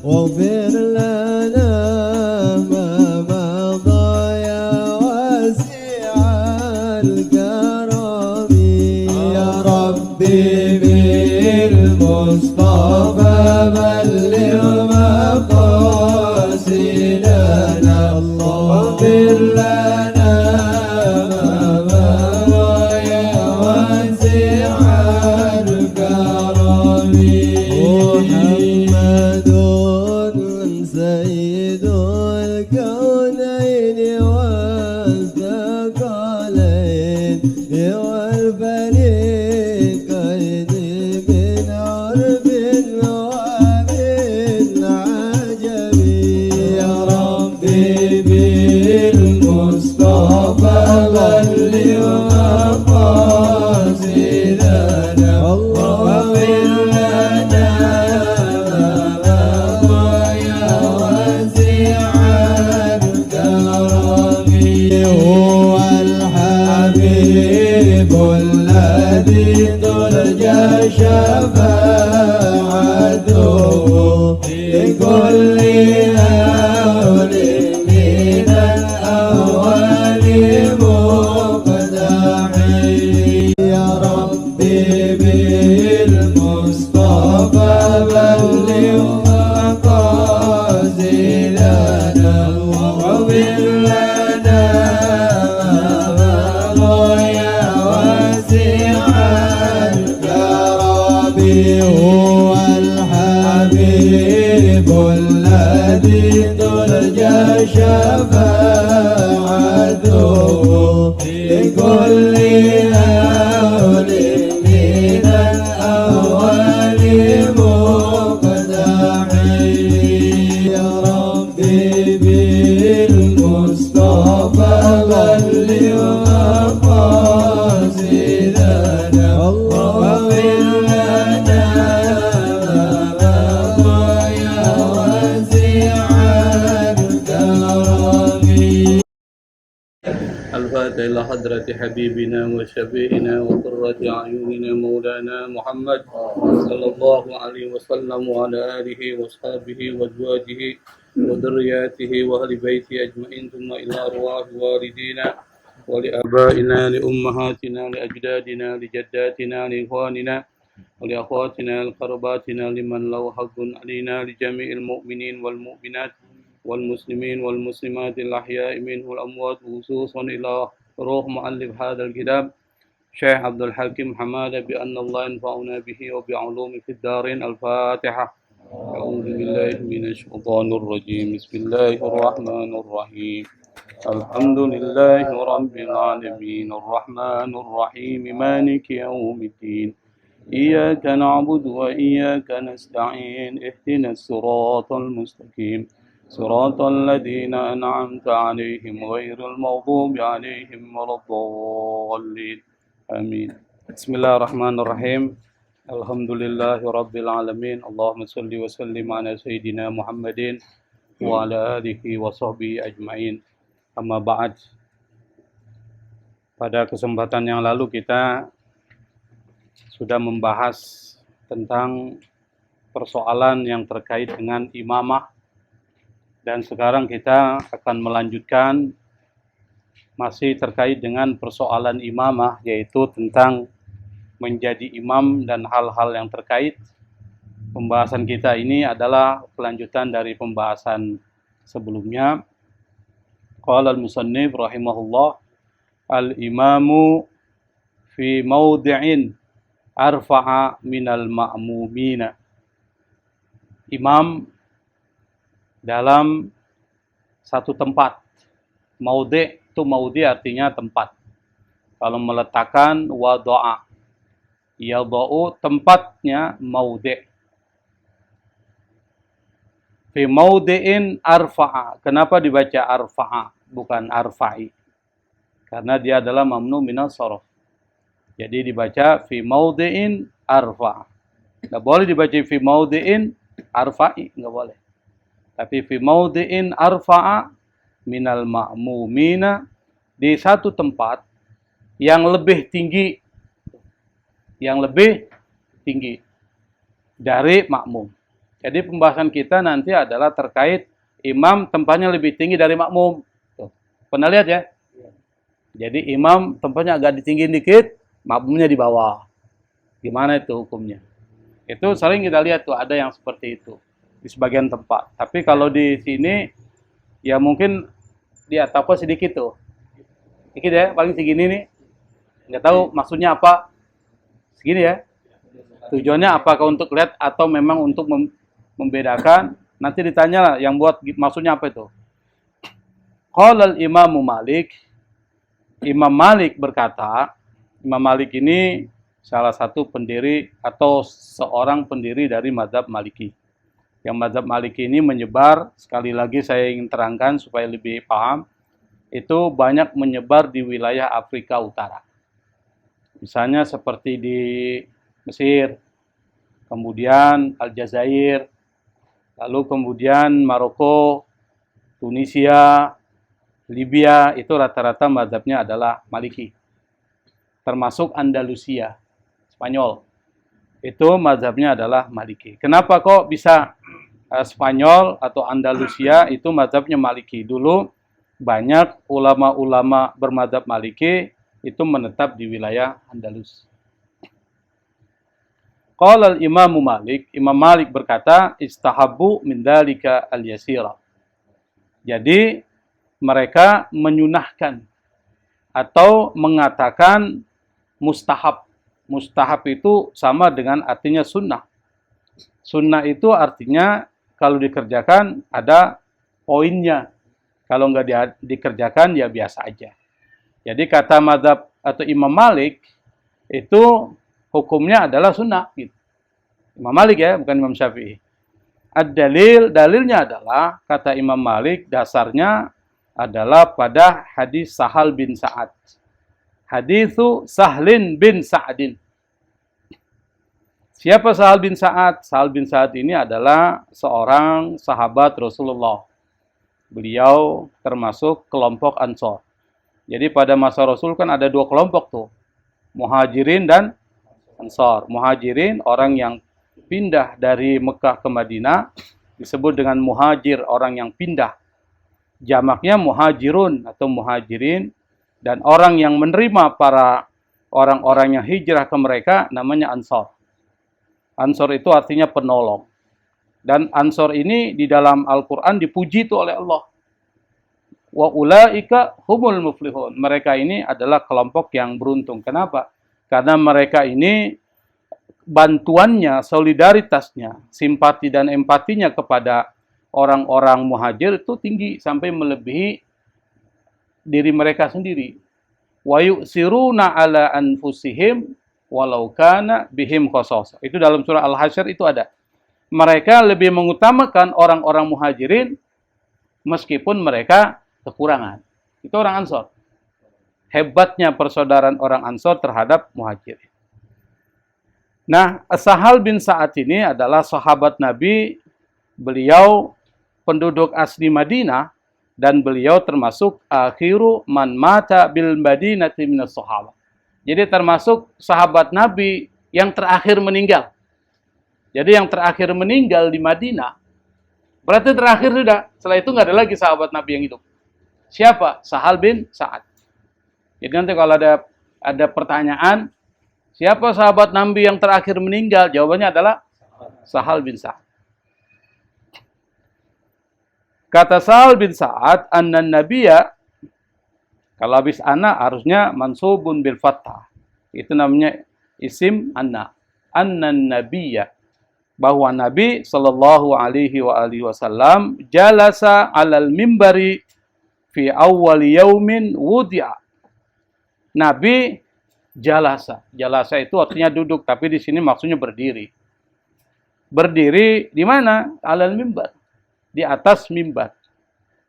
واغفر لنا ما مضى يا واسع الكرم يا ربي بالمصطفى بلغ مقاصدنا واغفر لنا ما مضى يا واسع الكرم محمد سيد الكونين والثقلين والفريقين من عرب ومن عجم يا ربي بالمصطفى بلغ مقاصدنا واغفر لنا هو الحبيب الذي ترجى شفاعته لكل هول من الأهوال مقتحم يا ربي بالمصطفى بلغ مقاصدنا واغفر لنا هو الحبيب الذي ترجى شفاعته لكل هول من الأهوال مقتحم يا ربي بالمصطفى بلغ مقاصدنا واغفر لنا الفاتحة إلى حضرة حبيبنا وشفيعنا وقرة أعيننا مولانا محمد صلى الله عليه وسلم وعلى آله وأصحابه وأزواجه وذرياته وأهل بيته أجمعين ثم إلى أرواح والدينا ولآبائنا لأمهاتنا لأجدادنا لجداتنا لإخواننا ولأخواتنا لقرباتنا لمن له حق علينا لجميع المؤمنين والمؤمنات والمسلمين والمسلمات الأحياء منه الأموات خصوصا إلى روح مؤلف هذا الكتاب شيخ عبد الحكيم حمادة بأن الله ينفعنا به وبعلومه في الدارين. الفاتحة. أعوذ بالله من الشيطان الرجيم. بسم الله الرحمن الرحيم. الحمد لله رب العالمين الرحمن الرحيم مالك يوم الدين إياك نعبد وإياك نستعين اهدنا الصراط المستقيم صراط الذين أنعمت عليهم غير المغضوب عليهم ولا الضالين آمين. بسم الله الرحمن الرحيم. الحمد لله رب العالمين اللهم صل وسلم على سيدنا محمد وعلى آله وصحبه أجمعين. Amma ba'd. Pada kesempatan yang lalu kita sudah membahas tentang persoalan yang terkait dengan imamah, dan sekarang kita akan melanjutkan masih terkait dengan persoalan imamah, yaitu tentang menjadi imam dan hal-hal yang terkait. Pembahasan kita ini adalah kelanjutan dari pembahasan sebelumnya. Qala al-musannif rahimahullah, al-imamu fi mawdi'in arfa'a minal ma'mumina. Imam dalam satu tempat. Maudi' itu maudi' artinya tempat. Kalau meletakkan wada'a, yada'u tempatnya maudi'. Fi maudi'in arfa'a. Kenapa dibaca arfa'a bukan arfa'i? Karena dia adalah mamnu minas sharaf. Jadi dibaca fi maudi'in arfa'a. Enggak boleh dibaca fi maudi'in arfa'i, enggak boleh. Tapi fi maudi'in arfa'a minal ma'mumina, di satu tempat yang lebih tinggi, yang lebih tinggi dari makmum. Jadi pembahasan kita nanti adalah terkait imam tempatnya lebih tinggi dari makmum. Tuh. Pernah lihat ya? Jadi imam tempatnya agak ditinggiin dikit, makmumnya di bawah. Gimana itu hukumnya? Itu sering kita lihat tuh ada yang seperti itu di sebagian tempat. Tapi kalau di sini ya mungkin dia atapnya sedikit tuh. Dikit ya, paling segini nih. Nggak tahu maksudnya apa. Segini ya. Tujuannya apakah untuk lihat atau memang untuk membedakan? Nanti ditanya lah yang buat maksudnya apa itu. Qala al-Imam Malik. Imam Malik berkata, Imam Malik ini salah satu pendiri atau seorang pendiri dari mazhab Maliki. Yang mazhab Maliki ini menyebar, sekali lagi saya ingin terangkan supaya lebih paham, itu banyak menyebar di wilayah Afrika Utara. Misalnya seperti di Mesir, kemudian Aljazair, lalu kemudian Maroko, Tunisia, Libya, itu rata-rata mazhabnya adalah Maliki. Termasuk Andalusia, Spanyol. Itu mazhabnya adalah Maliki. Kenapa kok bisa Spanyol atau Andalusia itu mazhabnya Maliki? Dulu banyak ulama-ulama bermazhab Maliki itu menetap di wilayah Andalus. Qala al-Imam Malik, Imam Malik berkata, istahabbu min dzalika al-yasira. Jadi mereka menyunahkan atau mengatakan mustahab. Mustahab itu sama dengan artinya sunnah. Sunnah itu artinya kalau dikerjakan ada poinnya. Kalau nggak dikerjakan ya biasa aja. Jadi kata mazhab atau Imam Malik itu hukumnya adalah sunnah. Gitu. Imam Malik ya, bukan Imam Syafi'i. Dalilnya adalah kata Imam Malik dasarnya adalah pada hadis Sahal bin Sa'ad. Haditsu Sahlin bin Sa'adin. Siapa Sahal bin Sa'ad? Sahal bin Sa'ad ini adalah seorang sahabat Rasulullah. Beliau termasuk kelompok Ansor. Jadi pada masa Rasul kan ada dua kelompok tuh. Muhajirin dan Ansor. Muhajirin orang yang pindah dari Mekah ke Madinah disebut dengan muhajir, orang yang pindah. Jamaknya muhajirun atau muhajirin, dan orang yang menerima para orang-orang yang hijrah ke mereka namanya Ansor. Ansor itu artinya penolong. Dan Ansor ini di dalam Al-Quran dipuji itu oleh Allah. Wa ulaika humul muflihun. Mereka ini adalah kelompok yang beruntung. Kenapa? Karena mereka ini bantuannya, solidaritasnya, simpati dan empatinya kepada orang-orang muhajir itu tinggi sampai melebihi diri mereka sendiri. Wa yu'siruna ala anfusihim walau kana bihim khasasah. Itu dalam surah Al-Hasyr itu ada. Mereka lebih mengutamakan orang-orang muhajirin meskipun mereka kekurangan. Itu orang Ansor. Hebatnya persaudaraan orang Ansor terhadap muhajirin. Nah, Sahal bin Sa'ad ini adalah sahabat Nabi. Beliau penduduk asli Madinah dan beliau termasuk akhiru man mata bil Madinati minas sahabat. Jadi termasuk sahabat Nabi yang terakhir meninggal. Jadi yang terakhir meninggal di Madinah berarti terakhir sudah. Setelah itu nggak ada lagi sahabat Nabi yang hidup. Siapa? Sahal bin Sa'ad. Jadi nanti kalau ada pertanyaan, siapa sahabat Nabi yang terakhir meninggal? Jawabannya adalah Sahal bin Sa'ad. Kata Sahal bin Sa'ad, annan nabiyya, kalau habis anna harusnya mansubun bil fathah. Itu namanya isim anna. Annan nabiyya, bahwa Nabi sallallahu alaihi wa alihi wasallam jalasa 'alal mimbari fi awwal yaumin wudi'a. Nabi jalasa. Jalasa itu artinya duduk, tapi di sini maksudnya berdiri. Berdiri di mana? 'Alal mimbar. Di atas mimbar.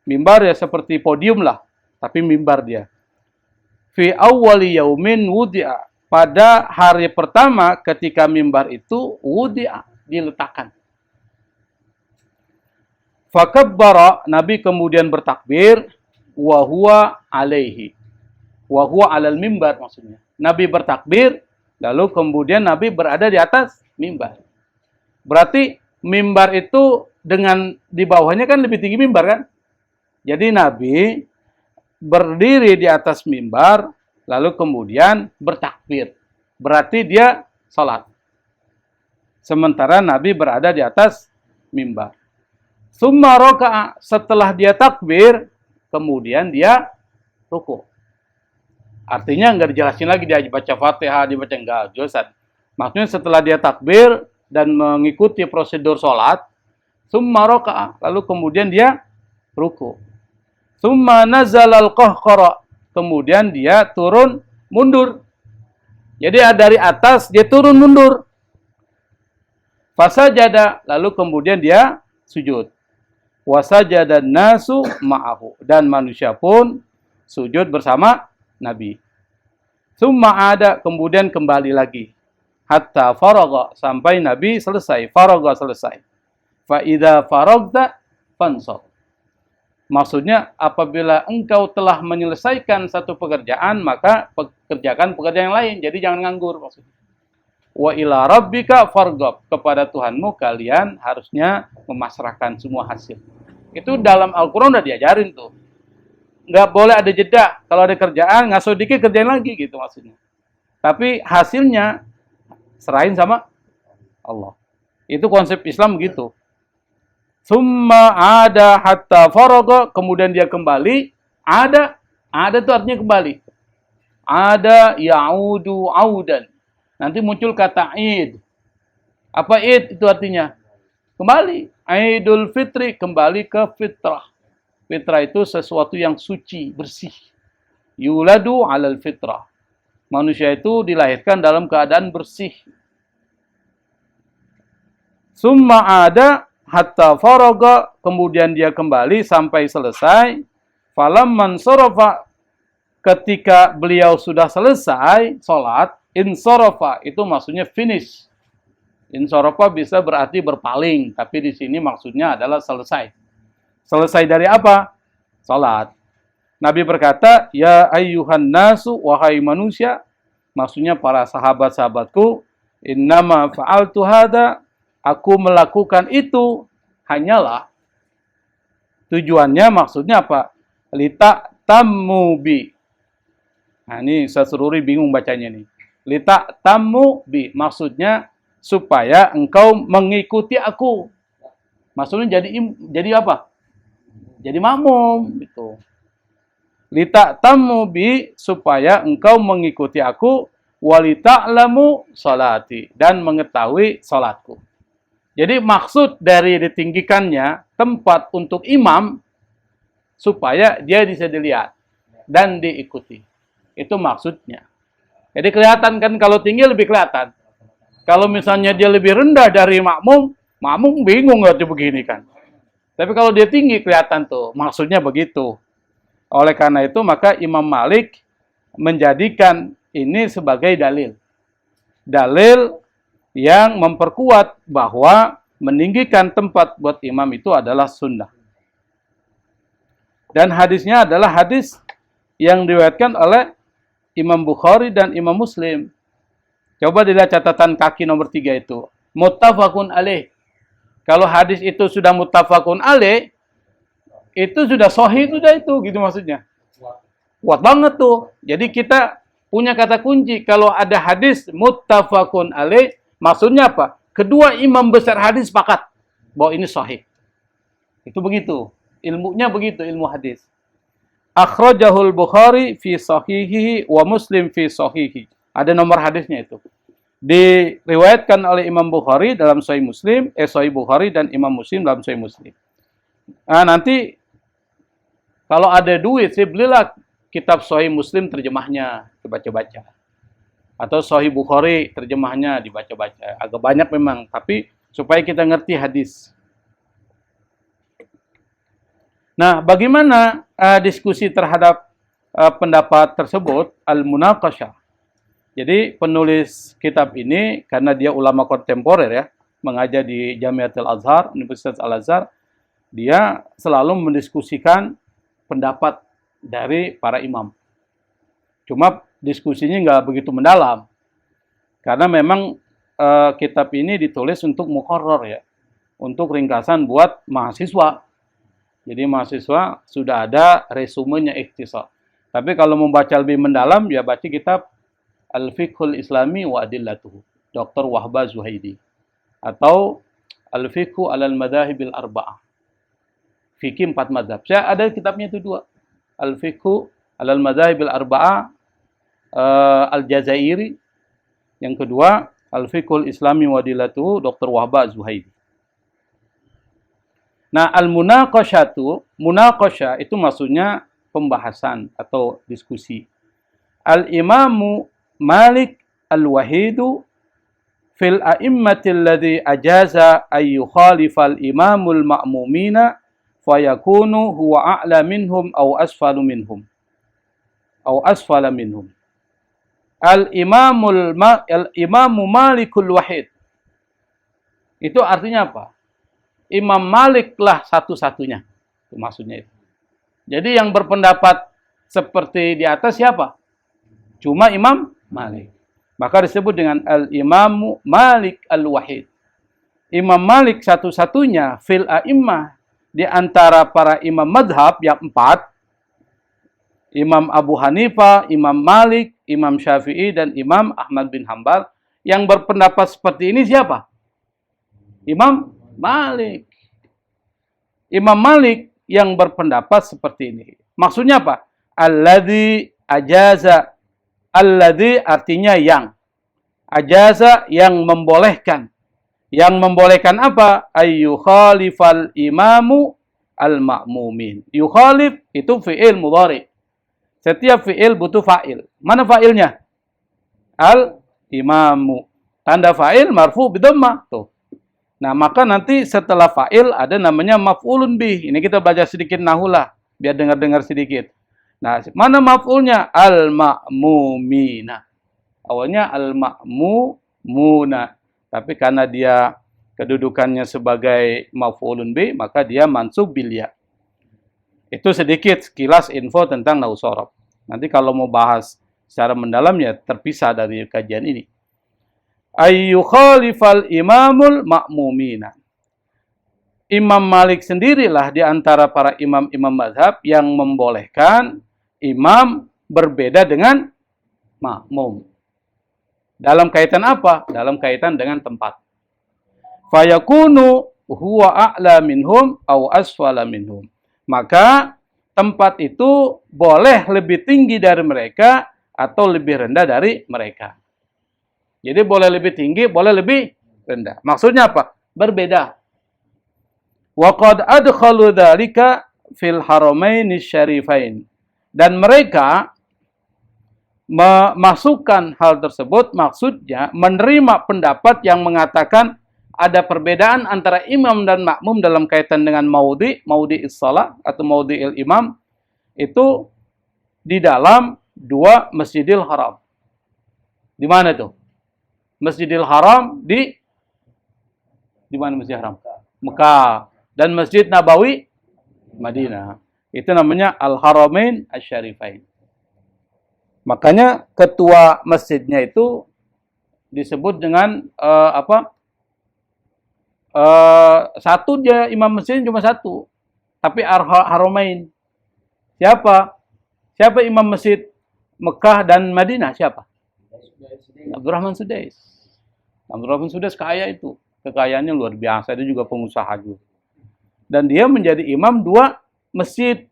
Mimbar ya seperti podium lah, tapi mimbar dia. Fi awwali yaumin wudi'a. Pada hari pertama ketika mimbar itu wudi'a, diletakkan. Fakabbara, Nabi kemudian bertakbir, wa huwa alaihi. Wa huwa alal mimbar maksudnya. Nabi bertakbir, lalu kemudian Nabi berada di atas mimbar. Berarti mimbar itu dengan di bawahnya kan lebih tinggi mimbar kan? Jadi Nabi berdiri di atas mimbar, lalu kemudian bertakbir. Berarti dia salat. Sementara Nabi berada di atas mimbar. Summa raka'a, setelah dia takbir, kemudian dia ruku. Artinya enggak dijelasin lagi dia baca Fatihah, dibaca enggak, jelas. Maksudnya setelah dia takbir dan mengikuti prosedur salat, summa raka'a, lalu kemudian dia ruku. Summa nazalal qahqara, kemudian dia turun mundur. Jadi dari atas dia turun mundur. Fasajada, lalu kemudian dia sujud. Wasajadan nasu ma'ahu, dan manusia pun sujud bersama Nabi. Summa ada, kemudian kembali lagi. Hatta faragha, sampai Nabi selesai. Faragha selesai. Fa idza faragta fansab. Maksudnya apabila engkau telah menyelesaikan satu pekerjaan, maka kerjakan pekerjaan yang lain. Jadi jangan nganggur maksudnya. Wa ila rabbika farghab, kepada Tuhanmu kalian harusnya memasrahkan semua hasil. Itu dalam Al-Quran udah diajarin tuh. Nggak boleh ada jeda. Kalau ada kerjaan, ngaso dikit kerjain lagi gitu maksudnya. Tapi hasilnya serahin sama Allah. Itu konsep Islam gitu. Summa ada hatta faragha, kemudian dia kembali. Ada itu artinya kembali. Ada ya'udu audan. Nanti muncul kata id. Apa id itu artinya? Kembali. Idul Fitri, kembali ke fitrah. Fitrah itu sesuatu yang suci, bersih. Yuladu alal fitrah. Manusia itu dilahirkan dalam keadaan bersih. Summa ada hatta faraga, kemudian dia kembali sampai selesai. Falamman sarafa, ketika beliau sudah selesai salat, insarafa itu maksudnya finish. Insarafa bisa berarti berpaling, tapi di sini maksudnya adalah selesai. Selesai dari apa? Salat. Nabi berkata, ya ayyuhan nasu, wahai manusia, maksudnya para sahabat-sahabatku, innama fa'altu hada, aku melakukan itu hanyalah, tujuannya maksudnya apa? Lita tamubi. Nah ini Ustaz Sururi bingung bacanya nih. Lita tamubi, maksudnya supaya engkau mengikuti aku. Maksudnya jadi apa? Jadi makmum gitu. Lita tamubi, supaya engkau mengikuti aku, walita'lamu salati, dan mengetahui salatku. Jadi maksud dari ditinggikannya tempat untuk imam supaya dia bisa dilihat dan diikuti. Itu maksudnya. Jadi kelihatan kan, kalau tinggi lebih kelihatan. Kalau misalnya dia lebih rendah dari makmum, makmum bingung nggak tuh begini kan. Tapi kalau dia tinggi kelihatan tuh, maksudnya begitu. Oleh karena itu maka Imam Malik menjadikan ini sebagai dalil. Dalil yang memperkuat bahwa meninggikan tempat buat imam itu adalah sunnah. Dan hadisnya adalah hadis yang diriwayatkan oleh Imam Bukhari dan Imam Muslim. Coba dilihat catatan kaki nomor 3 itu. Muttafaqun alaih. Kalau hadis itu sudah muttafaqun alaih, itu sudah sahih, sudah itu, gitu maksudnya. Kuat banget tuh. Jadi kita punya kata kunci. Kalau ada hadis muttafaqun alaih, maksudnya apa? Kedua imam besar hadis sepakat bahwa ini sahih. Itu begitu. Ilmunya begitu, ilmu hadis. Akhrajahul Bukhari fi sahihihi wa Muslim fi sahihi. Ada nomor hadisnya itu. Diriwayatkan oleh Imam Bukhari dalam Sahih Muslim, Sahih Bukhari dan Imam Muslim dalam Sahih Muslim. Nah, nanti kalau ada duit, saya belilah kitab Sahih Muslim terjemahnya, dibaca-baca. Atau Sahih Bukhari terjemahnya dibaca-baca. Agak banyak memang, tapi supaya kita ngerti hadis. Nah, bagaimana diskusi terhadap pendapat tersebut? Al-Munaqashah. Jadi penulis kitab ini, karena dia ulama kontemporer ya, mengajar di Jamiatul Azhar, Universitas Al-Azhar, dia selalu mendiskusikan pendapat dari para imam. Cuma diskusinya nggak begitu mendalam. Karena memang kitab ini ditulis untuk muqarrar ya. untuk ringkasan buat mahasiswa. Jadi mahasiswa sudah ada resumenya ikhtisar. Tapi kalau membaca lebih mendalam, ya baca kitab Al-Fiqhul Islami wa Adillatuhu, Dr. Wahbah Zuhaidi. Atau Al-Fiqhu alal Madhahibil Arba'ah, fikih 4 madhab. Saya ada kitabnya itu 2. Al-Fiqhu alal Madhahibil Arba'ah, Al-Jazairi. Yang kedua, Al-Fiqhul Islami wa Adillatuhu, Dr. Wahbah Zuhaidi. Nah, munaqasyah itu maksudnya pembahasan atau diskusi. Al-Imamu Malik Al-Wahidu fil a'immatil ladzi ajaza ay yukhalifal imamul ma'mumina fayakunu huwa a'la minhum aw asfala minhum. Al-Imamu Malikul Wahid. Itu artinya apa? Imam Malik lah satu-satunya. Itu maksudnya itu. Jadi yang berpendapat seperti di atas siapa? Cuma Imam Malik. Maka disebut dengan Al-Imamu Malik Al-Wahid. Imam Malik satu-satunya fil a'immah di antara para imam madhab yang 4. Imam Abu Hanifah, Imam Malik, Imam Syafi'i, dan Imam Ahmad bin Hanbal. Yang berpendapat seperti ini siapa? Imam Malik. Imam Malik yang berpendapat seperti ini. Maksudnya apa? Alladzi ajaza. Alladzi artinya yang. Ajaza yang membolehkan. Yang membolehkan apa? Ayyukhalifal imamu al-ma'mumin. Yukhalif itu fi'il mudhari. Setiap fi'il butuh fa'il. Mana fa'ilnya? Al-imamu. Tanda fa'il marfu bidhammah. Tuh. Nah, maka nanti setelah fa'il ada namanya maf'ulun bih. Ini kita baca sedikit nahulah, biar dengar-dengar sedikit. Nah, mana maf'ulnya? Al-ma'mumina. Awalnya al-ma'mumuna. Tapi karena dia kedudukannya sebagai maf'ulun bih, maka dia mansub bil ya. Itu sedikit sekilas info tentang nahwu shorof. Nanti kalau mau bahas secara mendalam ya terpisah dari kajian ini. Ayyukhalifal imamul ma'mumina. Imam Malik sendirilah di antara para imam-imam mazhab yang membolehkan imam berbeda dengan makmum. Dalam kaitan apa? Dalam kaitan dengan tempat. Fayakunu huwa a'la minhum aw asfala minhum. Maka tempat itu boleh lebih tinggi dari mereka atau lebih rendah dari mereka. Jadi boleh lebih tinggi, boleh lebih rendah. Maksudnya apa? Berbeda. Wa qad adkhalu dzalika fil haramaini syarifain. Dan mereka memasukkan hal tersebut, maksudnya menerima pendapat yang mengatakan ada perbedaan antara imam dan makmum dalam kaitan dengan maudhi is-shalah atau maudhi'il imam itu di dalam 2 Masjidil Haram. Di mana tuh? Masjidil Haram di mana Masjidil Haram? Mekah. Dan Masjid Nabawi Madinah. Itu namanya Al-Haramain Asy-Syarifain. Makanya ketua masjidnya itu disebut dengan satu dia imam masjidnya cuma satu. Tapi Haramain. Siapa? Siapa imam masjid Mekah dan Madinah? Siapa? Abdurrahman Sudais. Abdurrahman Sudais kaya itu. Kekayaannya luar biasa. Dia juga pengusaha juga. Dan dia menjadi imam 2 masjid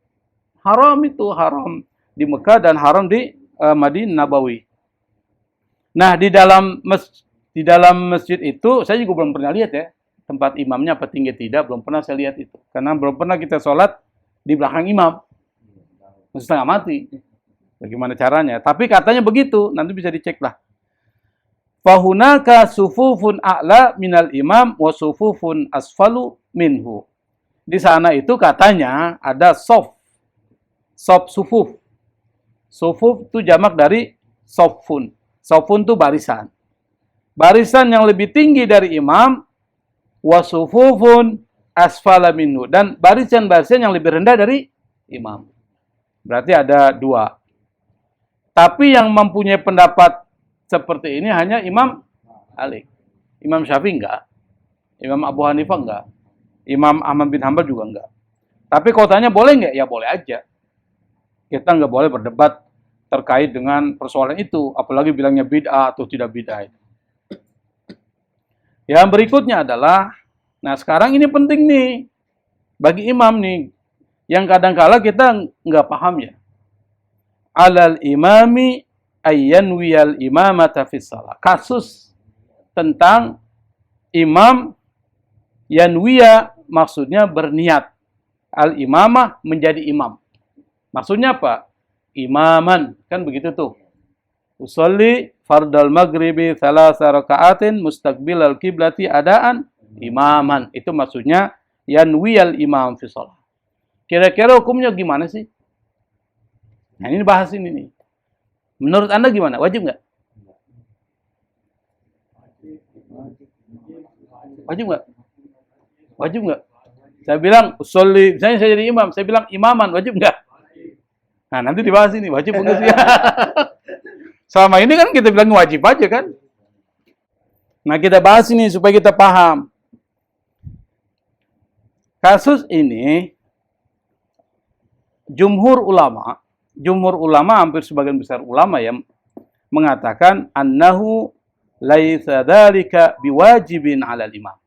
haram itu. Haram di Mekah dan haram di Madinah Nabawi. Nah, di dalam masjid itu, saya juga belum pernah lihat ya. Tempat imamnya apa tinggi tidak, belum pernah saya lihat itu. Karena belum pernah kita sholat di belakang imam. Masih setengah mati. Bagaimana caranya? Tapi katanya begitu. Nanti bisa dicek lah. Fahunaka sufufun a'la minal imam wa sufufun asfalu minhu. Di sana itu katanya ada sof sufuf. Sufuf itu jamak dari sofun. Sofun itu barisan. Barisan yang lebih tinggi dari imam wa sufufun asfala minhu. Dan barisan-barisan yang lebih rendah dari imam. Berarti ada 2. Tapi yang mempunyai pendapat seperti ini hanya Imam Malik. Imam Syafi'i enggak. Imam Abu Hanifah enggak. Imam Ahmad bin Hanbal juga enggak. Tapi kalau tanya boleh enggak? Ya boleh aja. Kita enggak boleh berdebat terkait dengan persoalan itu. Apalagi bilangnya bid'ah atau tidak bid'ah. Yang berikutnya adalah, nah sekarang ini penting nih. Bagi imam nih. Yang kadang-kala kita enggak paham ya. Alal imami ayyanwiyal imamata fis shalah. Kasus tentang imam yanwiya, maksudnya berniat al-imamah, menjadi imam. Maksudnya apa? Imaman, kan begitu tuh. Usolli fardal maghribi thalatha raka'atin mustaqbilal kiblati adaan imaman. Itu maksudnya yanwiyal imam fi shalah. Kira-kira hukumnya gimana sih? Nah, ini bahas ini nih. Menurut Anda gimana? Wajib nggak? Wajib nggak? Wajib nggak? Saya bilang, usolli, misalnya saya jadi imam, saya bilang imaman, wajib nggak? Nah, nanti dibahas ini, wajib enggak sih? Selama ini kan kita bilang wajib aja kan? Nah, kita bahas ini supaya kita paham. Kasus ini, jumhur ulama hampir sebagian besar ulama yang mengatakan annahu laisa dzalika biwajibin 'alal imam.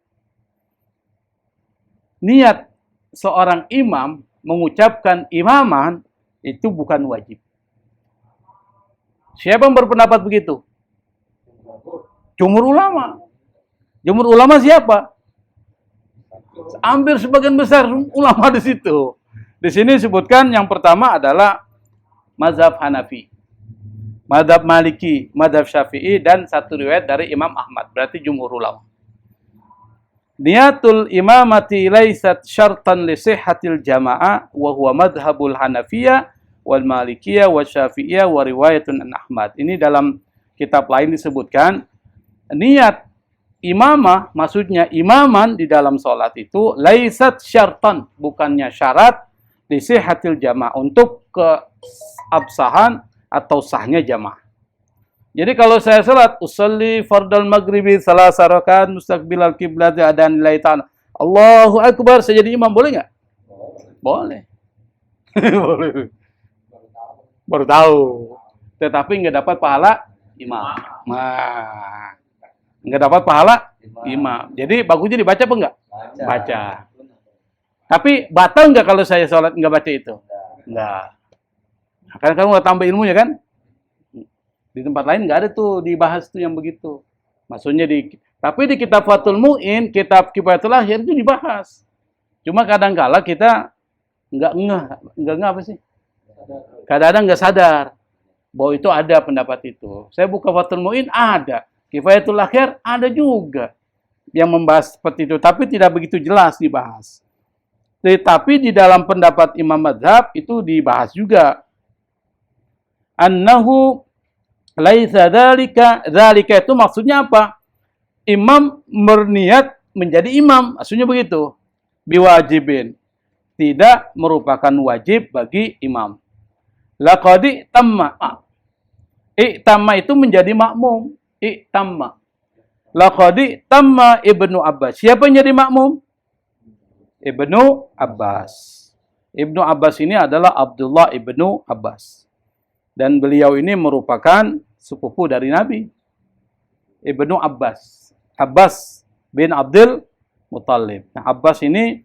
Niat seorang imam mengucapkan imaman itu bukan wajib. Siapa yang berpendapat begitu? Jumhur ulama. Jumhur ulama siapa? Hampir sebagian besar ulama di situ. Di sini disebutkan yang pertama adalah mazhab Hanafi, mazhab Maliki, mazhab Syafi'i, dan satu riwayat dari Imam Ahmad. Berarti jumhur ulama. Niatul imamati laysat syartan li sihhatil jamaah wa huwa madhhabul Hanafiyah wal Malikiyah wa Syafi'iyah wa riwayatun an Ahmad. Ini dalam kitab lain disebutkan niat imamah, maksudnya imaman di dalam sholat itu laysat syartan, bukannya syarat li sihhatil jamaah, untuk keabsahan atau sahnya jamaah. Jadi kalau saya salat usolli fardal maghribi salasa rakaat mustaqbilal kiblati adan lillahi ta'ala. Allahu akbar, saya jadi imam, boleh enggak? Boleh. Boleh. Baru tahu. Tetapi enggak dapat pahala imam. Nah, enggak dapat pahala imam. Jadi bagusnya dibaca apa enggak? Baca. Tapi batal enggak kalau saya salat enggak baca itu? Enggak. Nah, karena kamu enggak tambah ilmunya kan? Di tempat lain nggak ada tuh dibahas tuh yang begitu. Maksudnya tapi di kitab Fathul Mu'in, kitab Kifayatul Akhir itu dibahas. Cuma kadang-kala kita nggak apa sih? Kadang-kadang nggak sadar bahwa itu ada pendapat itu. Saya buka Fathul Mu'in, ada. Kifayatul Akhir ada juga yang membahas seperti itu, tapi tidak begitu jelas dibahas. Tetapi di dalam pendapat Imam Mazhab itu dibahas juga. Annahu laisa dzalika itu maksudnya apa? Imam berniat menjadi imam, maksudnya begitu. Biwajibin, tidak merupakan wajib bagi imam. Laqad tamma. Tamma itu menjadi makmum. Tamma. Laqad tamma Ibnu Abbas. Siapa yang jadi makmum? Ibnu Abbas. Ibnu Abbas ini adalah Abdullah Ibnu Abbas. Dan beliau ini merupakan sepupu dari Nabi. Ibnu Abbas. Abbas bin Abdul Muttalib. Nah, Abbas ini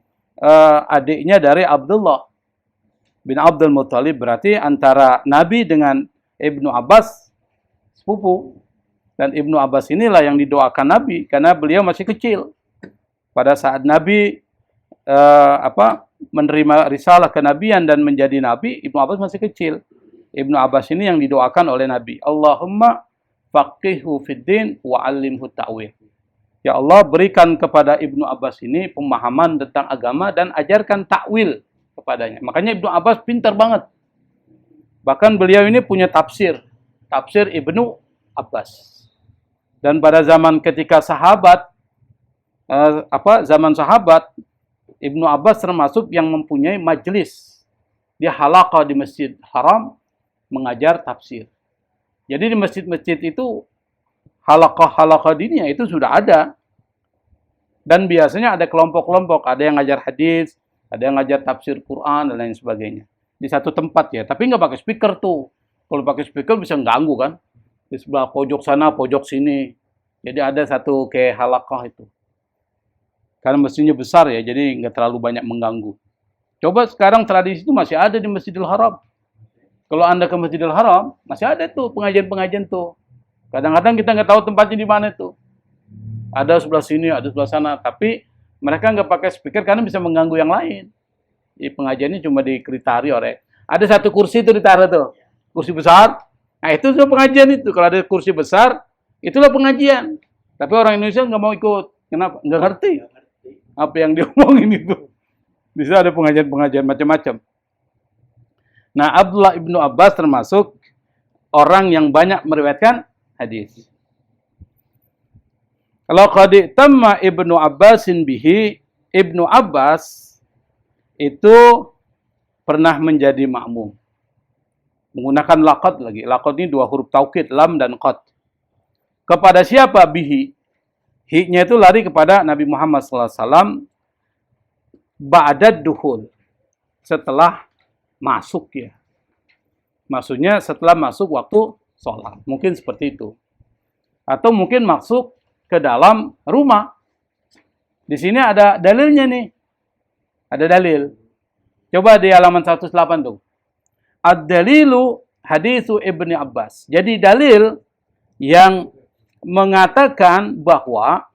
adiknya dari Abdullah bin Abdul Muttalib. Berarti antara Nabi dengan Ibnu Abbas sepupu. Dan Ibnu Abbas inilah yang didoakan Nabi. Karena beliau masih kecil. Pada saat Nabi menerima risalah kenabian dan menjadi Nabi, Ibnu Abbas masih kecil. Ibnu Abbas ini yang didoakan oleh Nabi. Allahumma faqihhu fid din wa 'allimhu ta'wil. Ya Allah, berikan kepada Ibnu Abbas ini pemahaman tentang agama dan ajarkan takwil kepadanya. Makanya Ibnu Abbas pintar banget. Bahkan beliau ini punya tafsir Ibnu Abbas. Dan pada zaman ketika zaman sahabat, Ibnu Abbas termasuk yang mempunyai majelis. Dia halaqah di Masjid Haram mengajar tafsir. Jadi di masjid-masjid itu halaqah diniyah itu sudah ada. Dan biasanya ada kelompok-kelompok, ada yang ngajar hadis, ada yang ngajar tafsir Quran dan lain sebagainya. Di satu tempat ya, tapi nggak pakai speaker tuh. Kalau pakai speaker bisa ganggu kan. Di sebelah pojok sana, pojok sini. Jadi ada satu kayak halaqah itu. Karena masjidnya besar ya, jadi nggak terlalu banyak mengganggu. Coba sekarang tradisi itu masih ada di Masjidil Haram. Kalau Anda ke Masjidil Haram, masih ada tuh pengajian-pengajian tuh. Kadang-kadang kita nggak tahu tempatnya di mana tuh. Ada sebelah sini, ada sebelah sana. Tapi mereka nggak pakai speaker karena bisa mengganggu yang lain. Jadi pengajiannya cuma dikritari oleh. Ada satu kursi itu ditaruh tuh. Kursi besar. Nah itu tuh pengajian itu. Kalau ada kursi besar, itulah pengajian. Tapi orang Indonesia nggak mau ikut. Kenapa? Nggak ngerti apa yang diomongin itu. Di sana ada pengajian-pengajian macam-macam. Nah, Abdullah ibnu Abbas termasuk orang yang banyak meriwayatkan hadis. Kalau qad tamma Ibnu Abbasin bihi, Ibnu Abbas itu pernah menjadi makmum. Menggunakan laqad lagi. Laqad ini 2 huruf taukid, lam dan qad. Kepada siapa bihi? Hi-nya itu lari kepada Nabi Muhammad SAW ba'dad duhul. Setelah masuk ya. Maksudnya setelah masuk waktu sholat. Mungkin seperti itu. Atau mungkin masuk ke dalam rumah. Di sini ada dalilnya nih. Ada dalil. Coba di halaman 108 tuh. Ad-dalilu hadisu Ibni Abbas. Jadi dalil yang mengatakan bahwa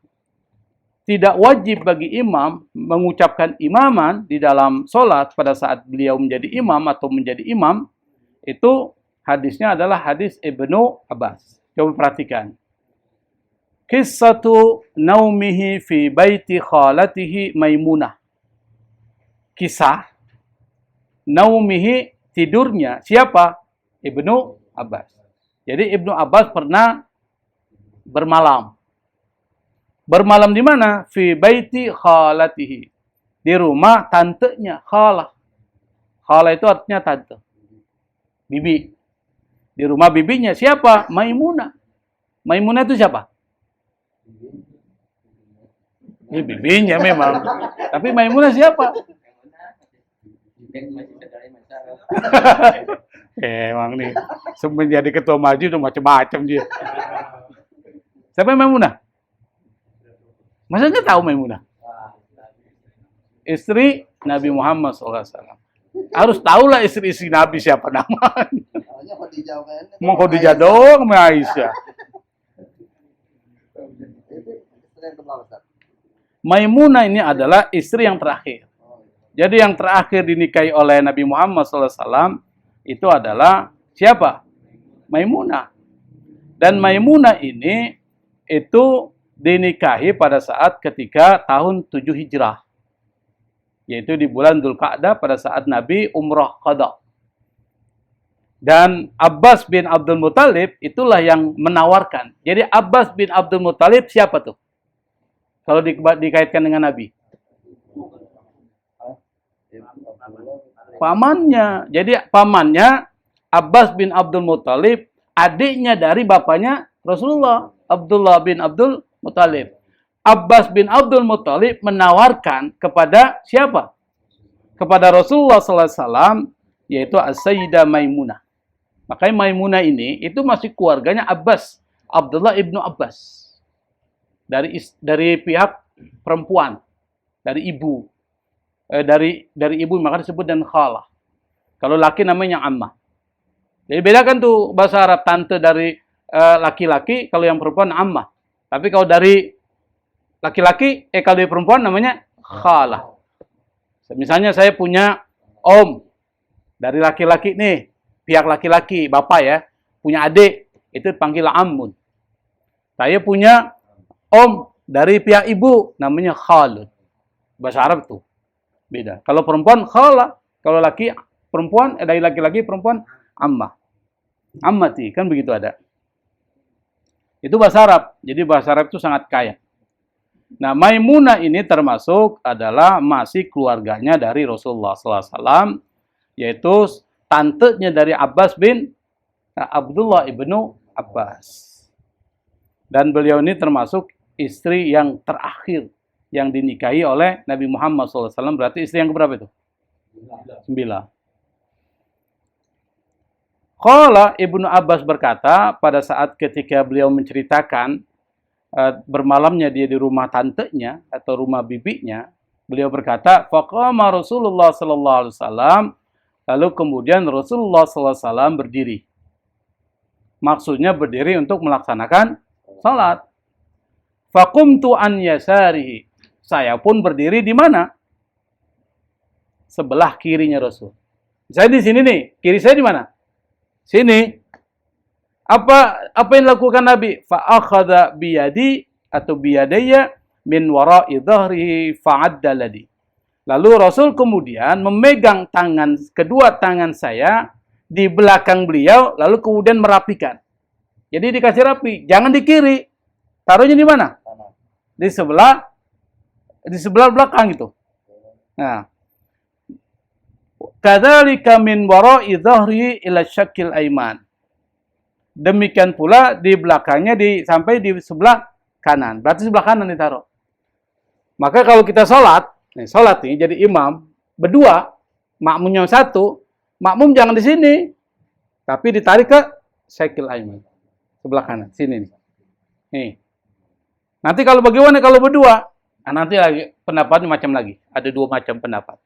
tidak wajib bagi imam mengucapkan imaman di dalam sholat pada saat beliau menjadi imam atau menjadi imam, itu hadisnya adalah hadis Ibnu Abbas. Coba perhatikan. Qissatu naumihi fi baiti khalatihi Maimunah. Kisah naumihi, tidurnya siapa? Ibnu Abbas. Jadi Ibnu Abbas pernah bermalam. Bermalam di mana? Fi baiti khalatihi. Di rumah tantenya, khalah. Khalah itu artinya tante. Bibi. Di rumah bibinya siapa? Maimunah. Maimunah itu siapa? Ini bibinya memang. Tapi Maimunah siapa? Emang nih, menjadi ketua maju udah macam-macam dia. Siapa Maimunah? Masa nggak tahu Maimunah? Istri Nabi Muhammad SAW. Harus tahulah istri-istri Nabi siapa namanya. Mau Khadijah doang sama Aisyah. Maimunah ini adalah istri yang terakhir. Jadi yang terakhir dinikahi oleh Nabi Muhammad SAW itu adalah siapa? Maimunah. Dan Maimunah ini itu dinikahi pada saat ketika tahun 7 Hijrah. Yaitu di bulan Dzulqa'dah pada saat Nabi umrah qada. Dan Abbas bin Abdul Muthalib itulah yang menawarkan. Jadi Abbas bin Abdul Muthalib siapa tuh? Kalau dikaitkan dengan Nabi? Pamannya. Jadi pamannya Abbas bin Abdul Muthalib, adiknya dari bapaknya Rasulullah, Abdullah bin Abdul Muthalib. Abbas bin Abdul Muthalib menawarkan kepada siapa? Kepada Rasulullah SAW, yaitu As-Sayyidah Maimunah. Makanya Maimunah ini itu masih keluarganya Abbas, Abdullah ibnu Abbas. Dari pihak perempuan, dari ibu. Dari ibu maka disebut dan khalah. Kalau laki namanya ammah. Jadi bedakan tuh bahasa Arab tante dari laki-laki, kalau yang perempuan ammah. Tapi kalau dari laki-laki, kalau dari perempuan namanya khalah. Misalnya saya punya om dari laki-laki nih, pihak laki-laki, bapak ya, punya adik, itu dipanggil ammun. Saya punya om dari pihak ibu, namanya khalud. Bahasa Arab tuh beda. Kalau perempuan khala, kalau laki perempuan dari laki-laki perempuan ammah. Ammati kan begitu ada. Itu bahasa Arab. Jadi bahasa Arab itu sangat kaya. Nah, Maimunah ini termasuk adalah masih keluarganya dari Rasulullah SAW, yaitu tantenya dari Abbas bin Abdullah ibnu Abbas. Dan beliau ini termasuk istri yang terakhir yang dinikahi oleh Nabi Muhammad SAW. Berarti istri yang keberapa itu? 9. Qala Ibnu Abbas berkata, pada saat ketika beliau menceritakan bermalamnya dia di rumah tantenya atau rumah bibinya, beliau berkata, faqama Rasulullah sallallahu alaihi wasallam, lalu kemudian Rasulullah sallallahu alaihi wasallam berdiri. Maksudnya berdiri untuk melaksanakan salat. Faqumtu an yasarihi. Saya pun berdiri di mana? Sebelah kirinya Rasul. Saya di sini nih, kiri saya di mana? Sini. Apa yang dilakukan Nabi? Fa akhadha biyadi atau biyadaya min wara'i dhahrihi fa'addaladi. Lalu Rasul kemudian memegang kedua tangan saya di belakang beliau, lalu kemudian merapikan. Jadi dikasih rapi, jangan di kiri. Taruhnya di mana? Di sebelah belakang itu. Nah, kadzalika min wara'i dhahri ila syakil aiman. Demikian pula di belakangnya sampai di sebelah kanan. Berarti sebelah kanan ditaruh. Maka kalau kita sholat nih jadi imam berdua, makmumnya satu, makmum jangan di sini, tapi ditarik ke syakil aiman, sebelah kanan, sini nih. Nih. Nanti kalau bagaimana kalau berdua? Nah, nanti lagi pendapatnya macam lagi. Ada 2 macam pendapat.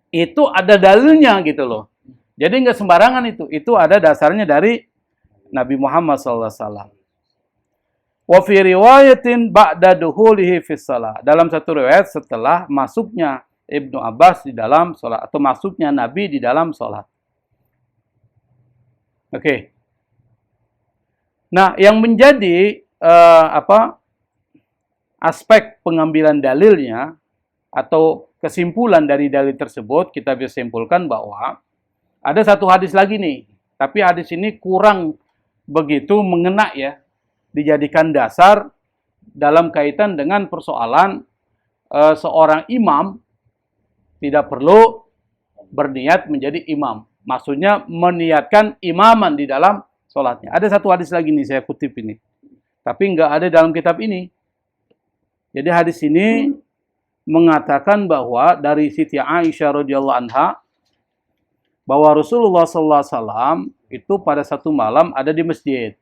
Itu ada dalilnya gitu loh. Jadi nggak sembarangan itu. Itu ada dasarnya dari Nabi Muhammad SAW. Wa fi riwayatin ba'da duhulihi fis shalah. Dalam satu riwayat setelah masuknya Ibnu Abbas di dalam sholat atau masuknya Nabi di dalam sholat. Oke. Nah, yang menjadi aspek pengambilan dalilnya atau kesimpulan dari dalil tersebut, kita bisa simpulkan bahwa ada satu hadis lagi nih, tapi hadis ini kurang begitu mengena ya, dijadikan dasar dalam kaitan dengan persoalan seorang imam tidak perlu berniat menjadi imam. Maksudnya meniatkan imaman di dalam sholatnya. Ada satu hadis lagi nih, saya kutip ini. Tapi nggak ada dalam kitab ini. Jadi hadis ini mengatakan bahwa dari Siti Aisyah radhiyallahu anha bahwa Rasulullah SAW itu pada satu malam ada di masjid.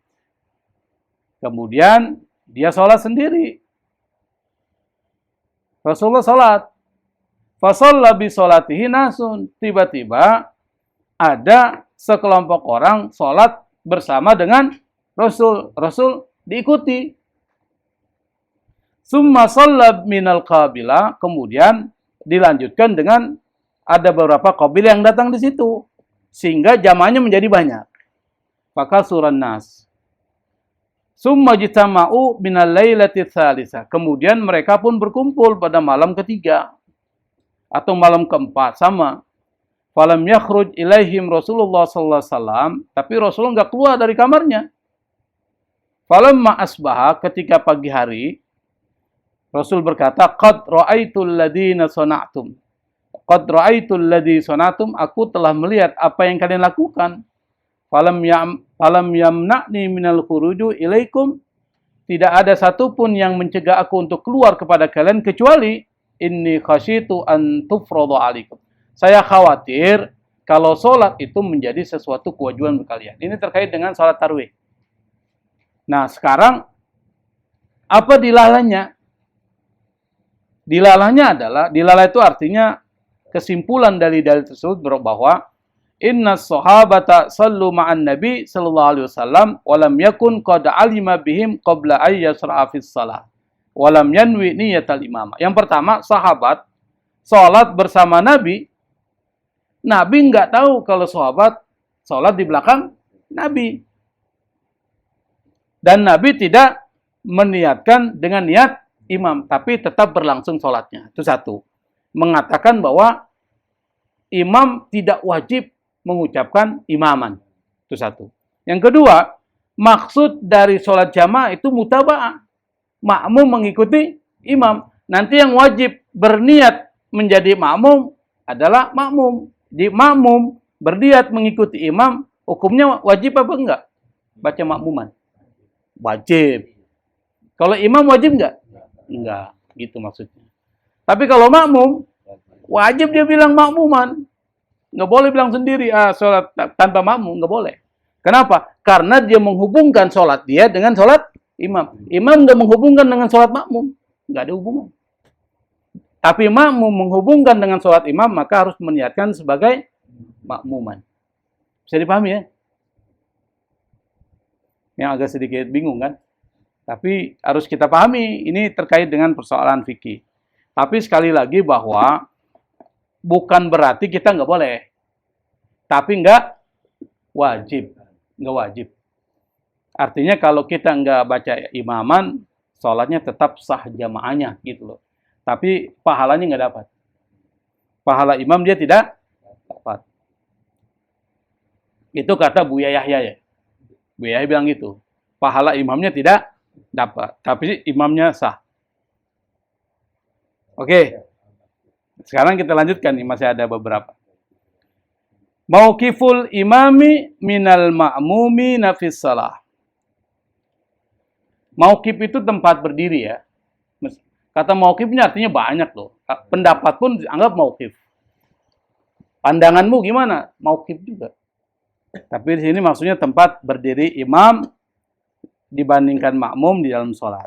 Kemudian dia sholat sendiri. Rasulullah sholat. Fasalla bi sholatihi nasun. Tiba-tiba ada sekelompok orang sholat bersama dengan Rasul. Rasul diikuti. Summa shalla minal qabilah. Kemudian dilanjutkan dengan ada beberapa qabilah yang datang di situ. Sehingga jamaahnya menjadi banyak. Maka surah Nas. Summa jitama'u minal lailati tsalitsah. Kemudian mereka pun berkumpul pada malam ketiga. Atau malam keempat. Sama. Falam yakhruj ilaihim Rasulullah sallallahu alaihi wasallam. Tapi Rasulullah enggak keluar dari kamarnya. Falamma asbaha, ketika pagi hari, Rasul berkata, qad ra'aitul ladina sana'tum. Qad ra'aitul ladzi sana'tum, aku telah melihat apa yang kalian lakukan. Falam yamna'ni minal khuruju ilaikum. Tidak ada satupun yang mencegah aku untuk keluar kepada kalian kecuali inni khasyitu an tufradu alaikum. Saya khawatir kalau sholat itu menjadi sesuatu kewajiban bagi kalian. Ini terkait dengan sholat tarawih. Nah, sekarang apa dilalahnya? Dilalahnya adalah, dilalah itu artinya kesimpulan dari dalil tersebut bahwa inna sahabata sallu ma'an nabi sallallahu alaihi wasallam walam yakun qad alima bihim qabla ay yasra'a fis shalah walam yanwi niyatal imamah. Yang pertama, sahabat salat bersama Nabi. Nabi enggak tahu kalau sahabat salat di belakang Nabi. Dan Nabi tidak meniatkan dengan niat imam, tapi tetap berlangsung sholatnya. Itu satu. Mengatakan bahwa imam tidak wajib mengucapkan imaman. Itu satu. Yang kedua, maksud dari sholat jamaah itu mutaba'ah. Makmum mengikuti imam. Nanti yang wajib berniat menjadi makmum adalah makmum. Di makmum berniat mengikuti imam, hukumnya wajib apa enggak? Baca makmuman. Wajib. Kalau imam wajib enggak? Enggak, gitu maksudnya. Tapi kalau makmum, wajib dia bilang makmuman. Nggak boleh bilang sendiri, sholat tanpa makmum, nggak boleh. Kenapa? Karena dia menghubungkan sholat dia dengan sholat imam. Imam nggak menghubungkan dengan sholat makmum. Nggak ada hubungan. Tapi makmum menghubungkan dengan sholat imam, maka harus meniatkan sebagai makmuman. Bisa dipahami ya? Yang agak sedikit bingung kan? Tapi harus kita pahami, ini terkait dengan persoalan fikih. Tapi sekali lagi bahwa bukan berarti kita nggak boleh. Tapi nggak wajib. Nggak wajib. Artinya kalau kita nggak baca imaman, sholatnya tetap sah jamaahnya gitu loh. Tapi pahalanya nggak dapat. Pahala imam dia tidak dapat. Itu kata Buya Yahya ya. Buya Yahya bilang gitu. Pahala imamnya tidak dapat, tapi imamnya sah. Oke. Sekarang kita lanjutkan nih, masih ada beberapa. Mauqiful imami minal ma'mumi nafis salah. Mauqif itu tempat berdiri ya. Kata mauqifnya artinya banyak loh. Pendapat pun dianggap mauqif. Pandanganmu gimana? Mauqif juga. Tapi di sini maksudnya tempat berdiri imam dibandingkan makmum di dalam sholat.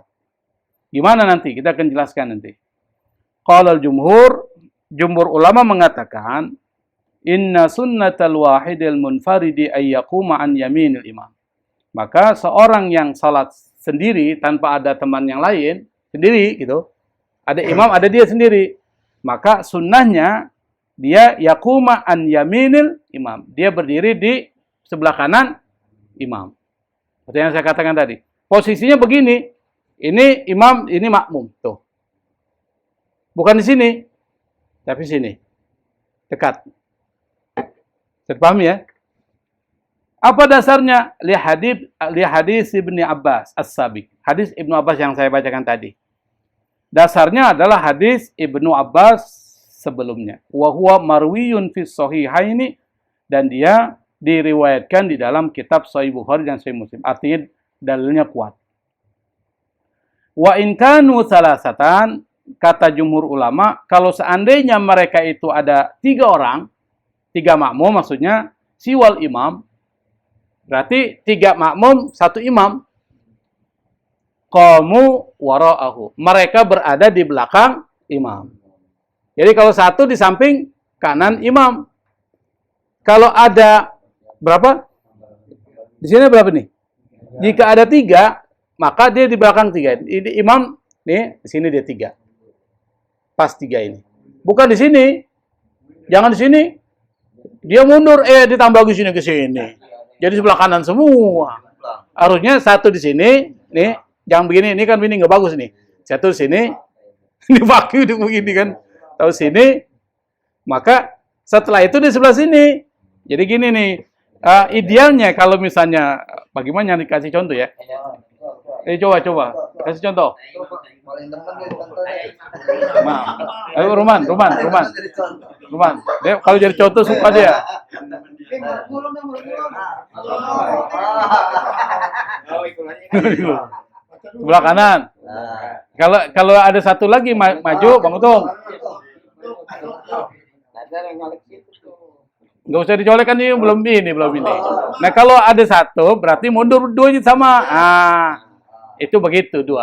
Gimana nanti? Kita akan jelaskan nanti. Qala jumhur ulama mengatakan, inna sunnatal wahidil munfaridi ayyaquma an yaminil imam. Maka seorang yang sholat sendiri tanpa ada teman yang lain, sendiri gitu, ada imam, ada dia sendiri, maka sunnahnya dia yaquma an yaminil imam. Dia berdiri di sebelah kanan imam. Seperti yang saya katakan tadi. Posisinya begini. Ini imam, ini makmum. Tuh. Bukan di sini. Tapi sini. Dekat. Saya paham ya? Apa dasarnya? Li hadis Ibnu Abbas as-Sabiq. Hadis Ibnu Abbas yang saya bacakan tadi. Dasarnya adalah hadis Ibnu Abbas sebelumnya. Wa huwa marwiyun fi shahihaini, dan dia diriwayatkan di dalam kitab Sahih Bukhari dan Sahih Muslim. Artinya dalilnya kuat. Wa in kanu salasatan, kata jumhur ulama, kalau seandainya mereka itu ada 3 orang, 3 makmum maksudnya, siwal imam, berarti 3 makmum, 1 imam. Qamu wara'ahu. Mereka berada di belakang imam. Jadi kalau 1 di samping kanan imam. Kalau ada berapa? Di sini berapa nih? Jika ada 3, maka dia di belakang 3. Ini imam, nih, di sini dia 3. Pas 3 ini. Bukan di sini. Jangan di sini. Dia mundur, ditambah ke sini. Jadi sebelah kanan semua. Harusnya 1 di sini, nih, jangan begini, ini kan ini nggak bagus nih. 1 di sini, ini pakai begini kan. Tahu sini, maka setelah itu di sebelah sini. Jadi gini nih. Idealnya kalau misalnya, bagaimana dikasih contoh ya? Coba. Kasih contoh. Ayo Roman. Dia kalau jadi contoh suka dia. Sebelah kanan. Kalau ada 1 lagi maju, Bang Utong. Nggak usah dicolek kan, ini belum ini. Nah kalau ada 1 berarti mundur 2 sama. Itu begitu 2.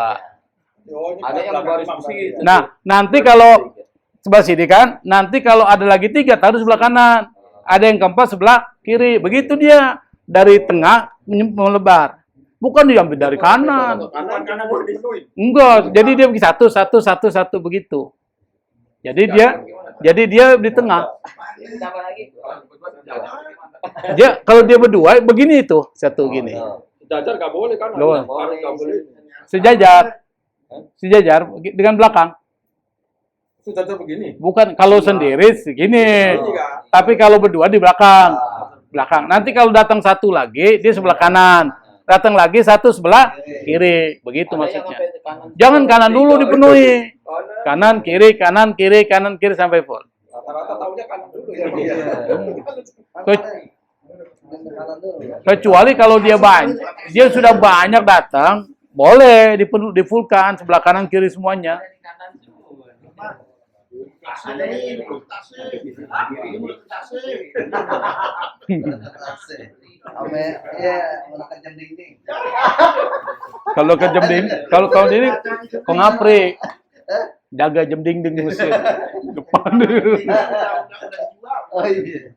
Ada yang baris besi. Nah nanti kalau sebelah sini kan, nanti kalau ada lagi 3 taruh sebelah kanan, ada yang keempat sebelah kiri. Begitu dia dari tengah melebar. Bukan diambil dari kanan. Enggak. Jadi dia begini 1 begitu. Jadi dia di tengah. Dia kalau dia berdua begini itu 1 gini. Sejajar nggak boleh kan? Loh. Nggak boleh. Sejajar dengan belakang. Sejajar begini. Bukan kalau sendiri segini. Tapi kalau berdua di belakang. Nanti kalau datang 1 lagi dia sebelah kanan. Datang lagi 1 sebelah kiri. Begitu maksudnya. Jangan kanan dulu dipenuhi. Kanan kiri sampai full. Rata-rata tahunya kanan dulu ya. Kecuali kalau dia sudah banyak datang, Boleh difulkan sebelah kanan kiri semuanya. Kalau ke jam dinding, kalau ini kok ngapri. Jaga jam dinding di mesin. Depan. Oh iya.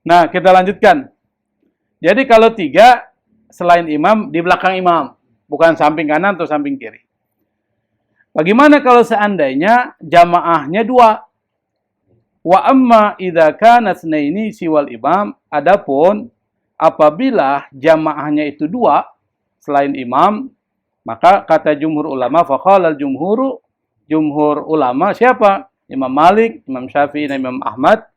Nah, kita lanjutkan. Jadi kalau 3 selain imam di belakang imam, bukan samping kanan atau samping kiri. Bagaimana kalau seandainya jamaahnya 2? Wa amma idza kana tsnaini siwal imam, adapun apabila jamaahnya itu 2 selain imam, maka kata jumhur ulama, faqala jumhur ulama siapa? Imam Malik, Imam Syafi'i, dan Imam Ahmad,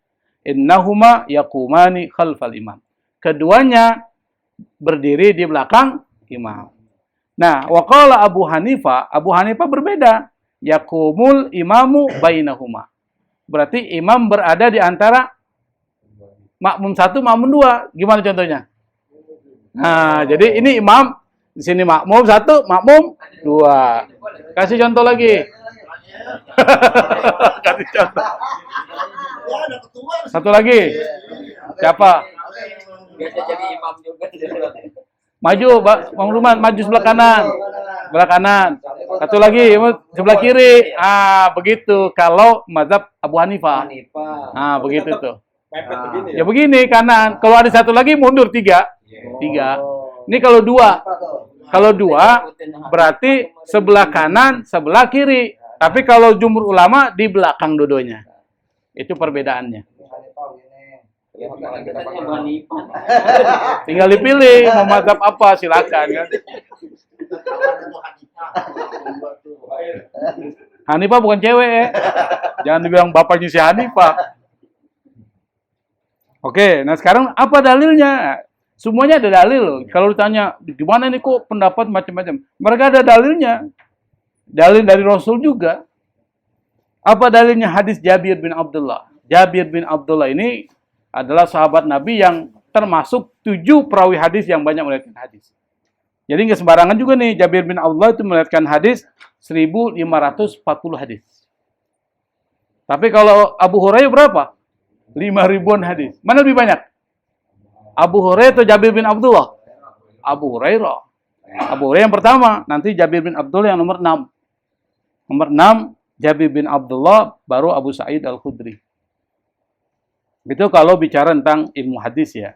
innahuma yaqumani khalfal imam. Keduanya berdiri di belakang imam. Nah, waqala Abu Hanifah berbeda. Yaqumul imamu bainahuma. Berarti imam berada di antara makmum 1, makmum 2. Gimana contohnya? Nah, jadi ini imam, di sini makmum 1, makmum 2. Kasih contoh lagi. Kasih contoh. Satu lagi. Siapa? Biasa jadi imam juga. Maju, Bang Ruman, maju sebelah kanan. Sebelah kanan. Satu lagi, sebelah kiri. Ah, begitu. Kalau mazhab Abu Hanifah. Ah, begitu tuh. Mepet begini Ya begini, kanan. Kalau ada satu lagi, mundur 3. 3. Ini kalau 2. Kalau 2, berarti sebelah kanan, sebelah kiri. Tapi kalau jumhur ulama, di belakang dua-duanya. Itu perbedaannya. Tinggal dipilih mau mazhab apa, silakan kan. Hanifah bukan cewek ya. Jangan dibilang bapaknya si Hanifah. Oke, nah sekarang apa dalilnya? Semuanya ada dalil loh. Kalau ditanya gimana nih kok pendapat macam-macam, mereka ada dalilnya. Dalil dari Rasul juga. Apa dalilnya? Hadis Jabir bin Abdullah. Jabir bin Abdullah ini adalah sahabat Nabi yang termasuk 7 perawi hadis yang banyak meriwayatkan hadis. Jadi nggak sembarangan juga nih, Jabir bin Abdullah itu meriwayatkan hadis 1540 hadis. Tapi kalau Abu Hurairah berapa? 5.000-an hadis. Mana lebih banyak? Abu Hurairah atau Jabir bin Abdullah? Abu Hurairah. Abu Hurairah yang pertama, nanti Jabir bin Abdullah yang nomor 6. Nomor 6, Jabir bin Abdullah, baru Abu Sa'id Al-Khudri. Itu kalau bicara tentang ilmu hadis ya.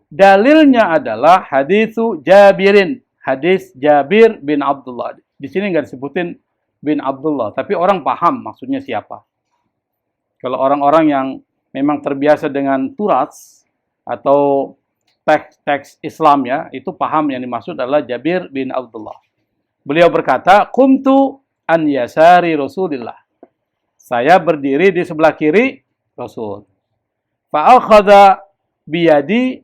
Dalilnya adalah hadisu Jabirin. Hadis Jabir bin Abdullah. Di sini nggak disebutin bin Abdullah, tapi orang paham maksudnya siapa. Kalau orang-orang yang memang terbiasa dengan turas atau teks Islam ya, itu paham yang dimaksud adalah Jabir bin Abdullah. Beliau berkata, "Qumtu an yasari Rasulillah." Saya berdiri di sebelah kiri Rasul. Fa'akhadha biyadi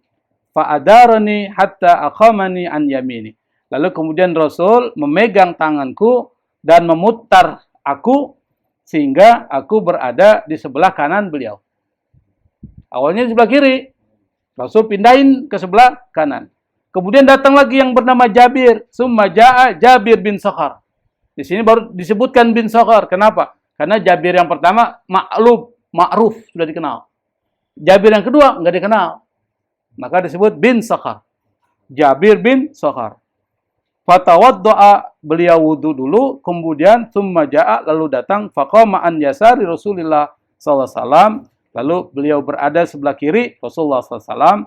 fa'adarani hatta aqamani an yamini. Lalu kemudian Rasul memegang tanganku dan memutar aku sehingga aku berada di sebelah kanan beliau. Awalnya di sebelah kiri. Rasul pindahin ke sebelah kanan. Kemudian datang lagi yang bernama Jabir. Summa ja'a Jabir bin Sakhar. Di sini baru disebutkan bin Sakhar. Kenapa? Karena Jabir yang pertama ma'ruf sudah dikenal. Jabir yang kedua enggak dikenal. Maka disebut bin Sakhar. Jabir bin Sakhar. Fatawaddo'a, beliau wudu dulu, kemudian summa ja'a, lalu datang faqama an yasari Rasulillah sallallahu alaihi wasallam, lalu beliau berada sebelah kiri Rasulullah sallallahu alaihi wasallam.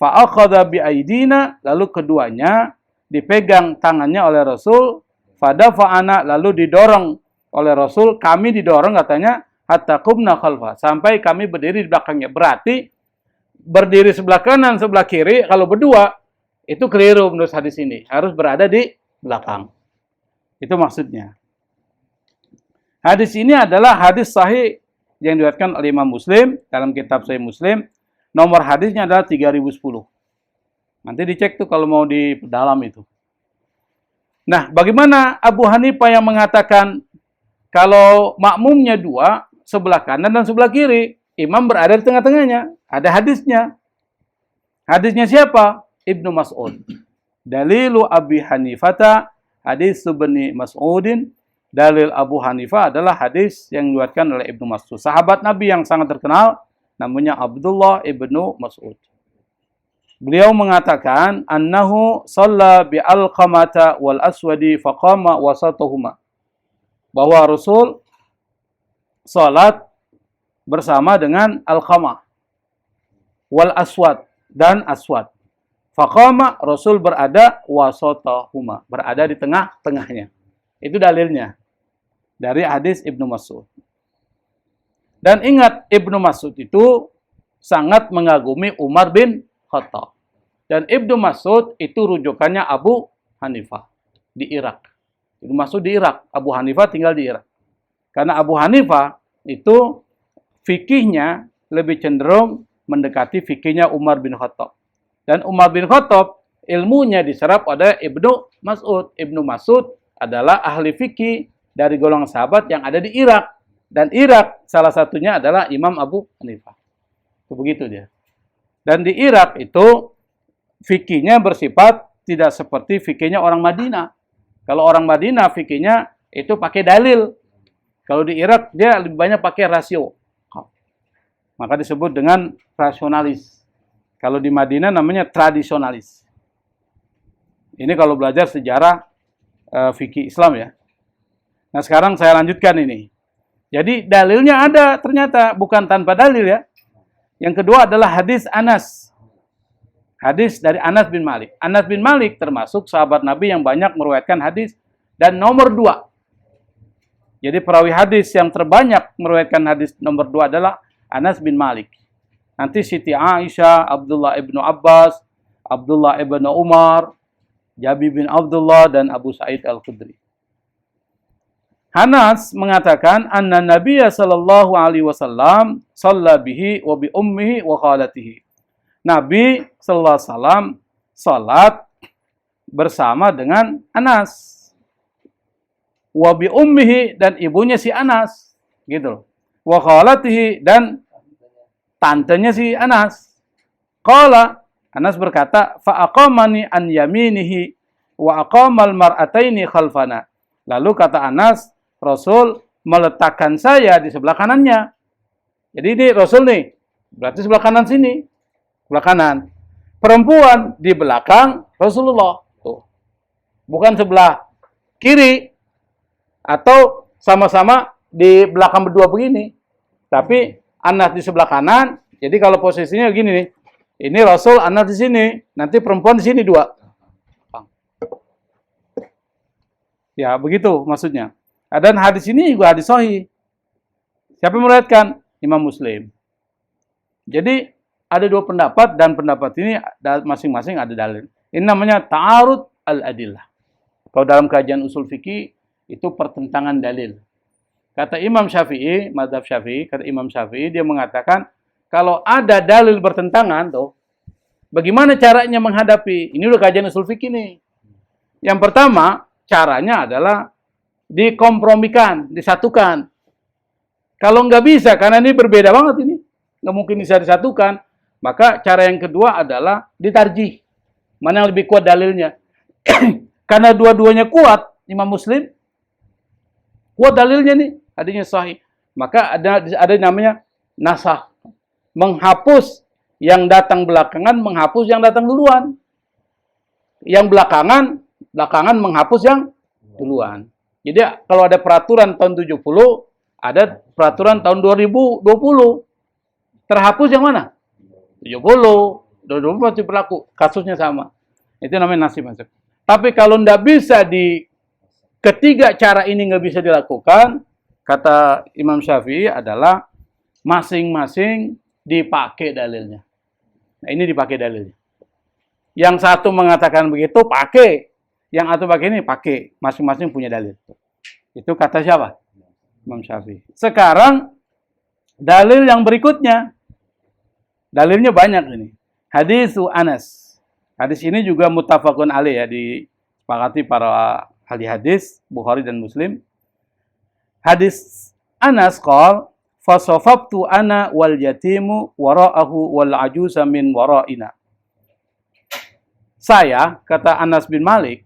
Fa'akhadha bi'aidina, lalu keduanya dipegang tangannya oleh Rasul. Fadafa'ana, lalu didorong oleh Rasul, kami didorong katanya hatta qumna khalfa, sampai kami berdiri di belakangnya. Berarti berdiri sebelah kanan, sebelah kiri, kalau berdua itu keliru menurut hadis ini. Harus berada di belakang. Itu maksudnya. Hadis ini adalah hadis sahih yang diriwayatkan oleh Imam Muslim dalam kitab Sahih Muslim. Nomor hadisnya adalah 3010. Nanti dicek tuh kalau mau di dalam itu. Nah, bagaimana Abu Hanifah yang mengatakan kalau makmumnya 2, sebelah kanan dan sebelah kiri, imam berada di tengah-tengahnya. Ada hadisnya. Hadisnya siapa? Ibnu Mas'ud. Dalilu Abi Hanifata hadis Ibnu Mas'udin. Dalil Abu Hanifah adalah hadis yang diriwayatkan oleh Ibnu Mas'ud. Sahabat Nabi yang sangat terkenal namanya Abdullah Ibnu Mas'ud. Beliau mengatakan annahu shalla bi Alqamata wal Aswadi faqama wasatuhuma. Bahwa Rasul salat bersama dengan Alqamah wal Aswad dan Aswad. Faqama, Rasul berada wasatahuma, berada di tengah-tengahnya. Itu dalilnya dari hadis Ibnu Mas'ud. Dan ingat, Ibnu Mas'ud itu sangat mengagumi Umar bin Khattab. Dan Ibnu Mas'ud itu rujukannya Abu Hanifah di Irak. Ibnu Mas'ud di Irak, Abu Hanifah tinggal di Irak. Karena Abu Hanifah itu fikihnya lebih cenderung mendekati fikihnya Umar bin Khattab. Dan Umar bin Khattab ilmunya diserap oleh Ibnu Mas'ud. Ibnu Mas'ud adalah ahli fikih dari golongan sahabat yang ada di Irak. Dan Irak salah satunya adalah Imam Abu Hanifah. Itu begitu dia. Dan di Irak itu fikihnya bersifat tidak seperti fikihnya orang Madinah. Kalau orang Madinah fikihnya itu pakai dalil. Kalau di Irak dia lebih banyak pakai rasio. Maka disebut dengan rasionalis. Kalau di Madinah namanya tradisionalis. Ini kalau belajar sejarah fikih Islam ya. Nah sekarang saya lanjutkan ini. Jadi dalilnya ada ternyata, bukan tanpa dalil ya. Yang kedua adalah hadis Anas. Hadis dari Anas bin Malik. Anas bin Malik termasuk sahabat Nabi yang banyak meriwayatkan hadis. Dan nomor 2. Jadi perawi hadis yang terbanyak meriwayatkan hadis nomor 2 adalah Anas bin Malik. Nanti Siti Aisyah, Abdullah ibnu Abbas, Abdullah ibnu Umar, Jabir bin Abdullah, dan Abu Sa'id Al-Khudri. Anas mengatakan anna Nabiya sallallahu alaihi wasallam shalla bihi wa bi ummihi wa khalatihi. Nabi sallallahu alaihi wasallam salat bersama dengan Anas. Wa bi ummihi, dan ibunya si Anas, gitu. Wa khalatihi, dan tantenya si Anas. Qala, Anas berkata, fa aqamani an yaminihi wa aqamal mar'ataini khalfana. Lalu kata Anas, Rasul meletakkan saya di sebelah kanannya. Jadi ini Rasul nih, berarti sebelah kanan sini. Sebelah kanan. Perempuan di belakang Rasulullah. Tuh. Bukan sebelah kiri. Atau sama-sama di belakang berdua begini. Tapi Anas di sebelah kanan. Jadi kalau posisinya begini nih. Ini Rasul, Anas di sini. Nanti perempuan di sini 2. Ya, begitu maksudnya. Dan hadis ini juga hadis sahih. Siapa yang meriwayatkan? Imam Muslim. Jadi ada 2 pendapat, dan pendapat ini masing-masing ada dalil. Ini namanya ta'arud al-adillah. Kalau dalam kajian usul fikih itu pertentangan dalil. Kata Imam Syafi'i, mazhab Syafi'i, kata Imam Syafi'i, dia mengatakan kalau ada dalil bertentangan tuh, bagaimana caranya menghadapi? Ini udah kajian usul fikih nih. Yang pertama, caranya adalah dikompromikan, disatukan. Kalau nggak bisa, karena ini berbeda banget ini, nggak mungkin bisa disatukan, maka cara yang kedua adalah ditarjih. Mana yang lebih kuat dalilnya? Karena dua-duanya kuat, Imam Muslim, kuat dalilnya nih, hadisnya sahih. Maka ada namanya nasakh, menghapus yang datang belakangan, menghapus yang datang duluan. Yang belakangan menghapus yang duluan. Jadi kalau ada peraturan tahun 70, ada peraturan tahun 2020. Terhapus yang mana? 70. 2020 masih berlaku. Kasusnya sama. Itu namanya nasib masuk. Tapi kalau tidak bisa ketiga cara ini nggak bisa dilakukan, kata Imam Syafi'i adalah masing-masing dipakai dalilnya. Nah ini dipakai dalilnya. Yang satu mengatakan begitu, pakai. Yang satu pakai ini, pakai. Masing-masing punya dalil. Itu kata siapa? Imam Syafi'i. Sekarang, dalil yang berikutnya. Dalilnya banyak ini. Hadis Anas. Hadis ini juga muttafaqun alaih ya, disepakati para ahli hadis, Bukhari dan Muslim. Hadis Anas qala, fasafaftu ana wal yatimu wara'ahu wal ajuza min wara'ina. Saya, kata Anas bin Malik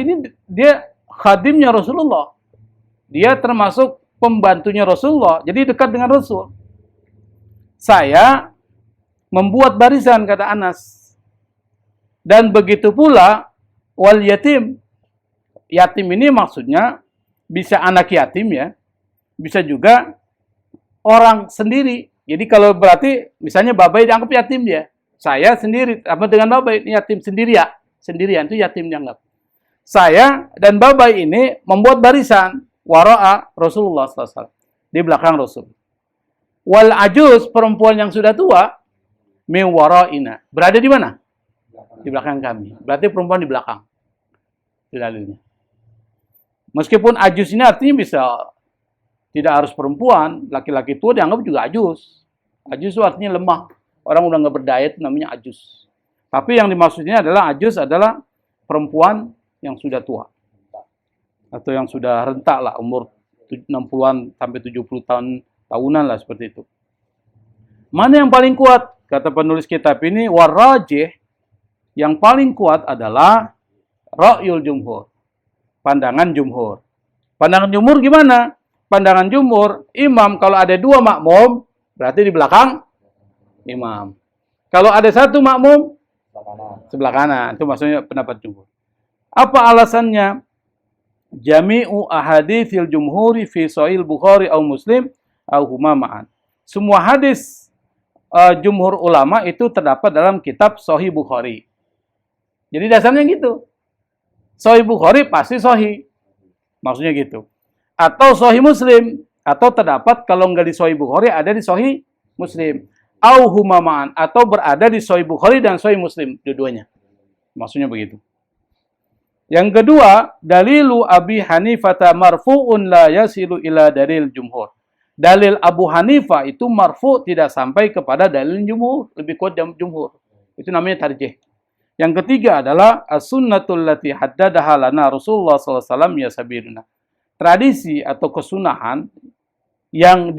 ini dia khadimnya Rasulullah. Dia termasuk pembantunya Rasulullah. Jadi dekat dengan Rasul. Saya membuat barisan, kata Anas. Dan begitu pula wal yatim. Yatim ini maksudnya bisa anak yatim ya. Bisa juga orang sendiri. Jadi kalau berarti misalnya babai dianggap yatim dia. Saya sendiri apa dengan babai ini yatim sendirian itu yatim dianggap. Saya dan babai ini membuat barisan wara'a Rasulullah SAW di belakang Rasul. Wal ajuz, perempuan yang sudah tua, min wara'ina, berada di mana? Di belakang kami. Berarti perempuan di belakang. Itu dalilnya. Meskipun ajuz ini artinya bisa tidak harus perempuan, laki-laki tua dianggap juga ajuz. Ajuz itu artinya lemah. Orang udah nggak berdaya itu namanya ajuz. Tapi yang dimaksudnya adalah ajuz adalah perempuan yang sudah tua. Atau yang sudah rentak lah, umur 60-an sampai 70 tahunan lah seperti itu. Mana yang paling kuat? Kata penulis kitab ini, warajih, yang paling kuat adalah ra'yul jumhur. Pandangan jumhur. Pandangan jumhur gimana? Pandangan jumhur, imam kalau ada 2 makmum, berarti di belakang imam. Kalau ada 1 makmum, sebelah kanan. Itu maksudnya pendapat jumhur. Apa alasannya? Jami'u ahaditsil jumhuri fi sahih Bukhari au Muslim au huma ma'an. Semua hadis jumhur ulama itu terdapat dalam kitab Sahih Bukhari. Jadi dasarnya gitu. Sahih Bukhari pasti sahih. Maksudnya gitu. Atau Sahih Muslim, atau terdapat kalau enggak di Sahih Bukhari ada di Sahih Muslim. Au huma ma'an, atau berada di Sahih Bukhari dan Sahih Muslim, dua-duanya. Maksudnya begitu. Yang kedua, dalilu Abi Hanifah marfu'un la yasilu ila dalil jumhur. Dalil Abu Hanifah itu marfu' tidak sampai kepada dalil jumhur, lebih kuat dari jumhur. Itu namanya tarjih. Yang ketiga adalah as-sunnatul lati haddadaha lana Rasulullah sallallahu alaihi wasallam ya sabiruna. Tradisi atau kesunahan yang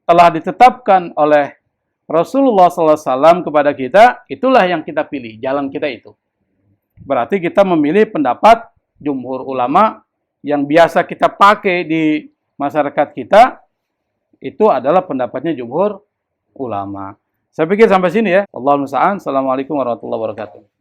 telah ditetapkan oleh Rasulullah sallallahu alaihi wasallam kepada kita, itulah yang kita pilih, jalan kita itu. Berarti kita memilih pendapat jumhur ulama yang biasa kita pakai di masyarakat kita, itu adalah pendapatnya jumhur ulama. Saya pikir sampai sini ya. Allahumma musta'an. Assalamualaikum warahmatullahi wabarakatuh.